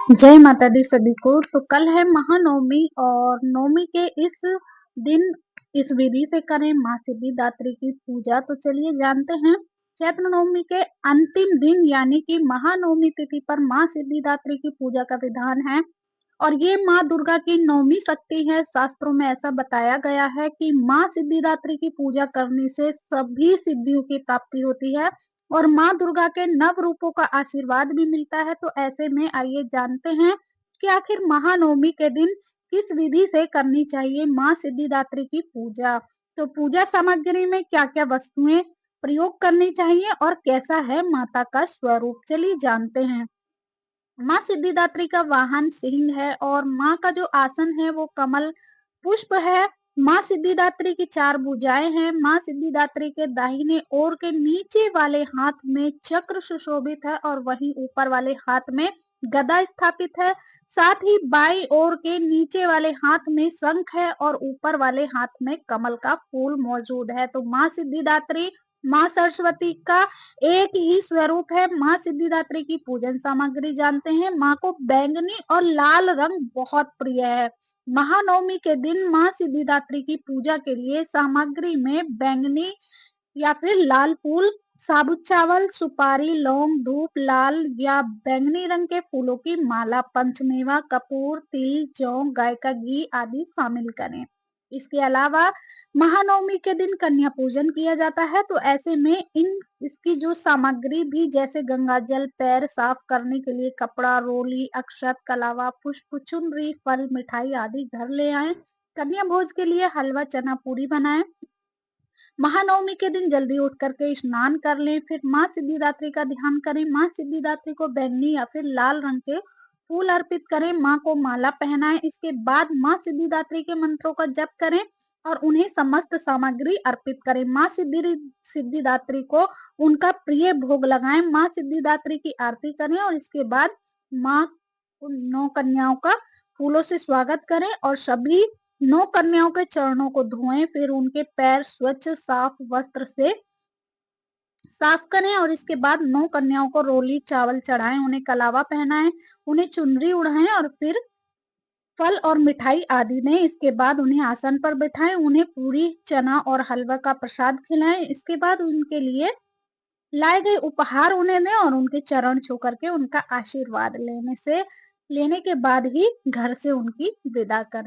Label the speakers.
Speaker 1: जय माता दी सभी को। तो कल है महानवमी और नवमी के इस दिन इस विधि से करें माँ सिद्धिदात्री की पूजा। तो चलिए जानते हैं। चैत्र नवमी के अंतिम दिन यानी कि महानवमी तिथि पर माँ सिद्धिदात्री की पूजा का विधान है और ये माँ दुर्गा की नवमी शक्ति है। शास्त्रों में ऐसा बताया गया है कि माँ सिद्धिदात्री की पूजा करने से सभी सिद्धियों की प्राप्ति होती है और माँ दुर्गा के नव रूपों का आशीर्वाद भी मिलता है। तो ऐसे में आइए जानते हैं कि आखिर महानवमी के दिन किस विधि से करनी चाहिए माँ सिद्धिदात्री की पूजा। तो पूजा सामग्री में क्या क्या वस्तुएं प्रयोग करनी चाहिए और कैसा है माता का स्वरूप, चलिए जानते हैं। माँ सिद्धिदात्री का वाहन सिंह है और माँ का जो आसन है वो कमल पुष्प है। माँ सिद्धिदात्री की 4 भुजाएं हैं। माँ सिद्धिदात्री के दाहिने ओर के नीचे वाले हाथ में चक्र सुशोभित है और वहीं ऊपर वाले हाथ में गदा स्थापित है। साथ ही बाईं ओर के नीचे वाले हाथ में शंख है और ऊपर वाले हाथ में कमल का फूल मौजूद है। तो माँ सिद्धिदात्री माँ सरस्वती का एक ही स्वरूप है। माँ सिद्धिदात्री की पूजन सामग्री जानते हैं। माँ को बैंगनी और लाल रंग बहुत प्रिय है। महानवमी के दिन माँ सिद्धिदात्री की पूजा के लिए सामग्री में बैंगनी या फिर लाल फूल, साबुत चावल, सुपारी, लौंग, धूप, लाल या बैंगनी रंग के फूलों की माला, पंचमेवा, कपूर, तिल, जौ, गाय का घी आदि शामिल करें। इसके अलावा महानवमी के दिन कन्या पूजन किया जाता है। तो ऐसे में इसकी जो सामग्री भी जैसे गंगा जल, पैर साफ करने के लिए कपड़ा, रोली, अक्षत, कलावा, पुष्प, चुनरी, फल, मिठाई आदि घर ले आए। कन्या भोज के लिए हलवा, चना, पूरी बनाएं। महानवमी के दिन जल्दी उठ करके स्नान कर लें, फिर माँ सिद्धिदात्री का ध्यान करें। माँ सिद्धिदात्री को बैंगनी या फिर लाल रंग के फूल अर्पित करें। माँ को माला पहनाएं। इसके बाद माँ सिद्धिदात्री के मंत्रों का जप करें और उन्हें समस्त सामग्री अर्पित करें। माँ सिद्धिदात्री को उनका प्रिय भोग लगाएं। माँ सिद्धिदात्री की आरती करें और इसके बाद माँ 9 कन्याओं का फूलों से स्वागत करें और सभी 9 कन्याओं के चरणों को धोएं, फिर उनके पैर स्वच्छ साफ वस्त्र से साफ करें और इसके बाद 9 कन्याओं को रोली चावल चढ़ाएं, उन्हें कलावा पहनाएं, उन्हें चुनरी उड़ाएं और फिर फल और मिठाई आदि दें। इसके बाद उन्हें आसन पर बिठाएं, उन्हें पूरी, चना और हलवा का प्रसाद खिलाएं। इसके बाद उनके लिए लाए गए उपहार उन्हें दें और उनके चरण छू करके उनका आशीर्वाद लेने के बाद ही घर से उनकी विदा करें।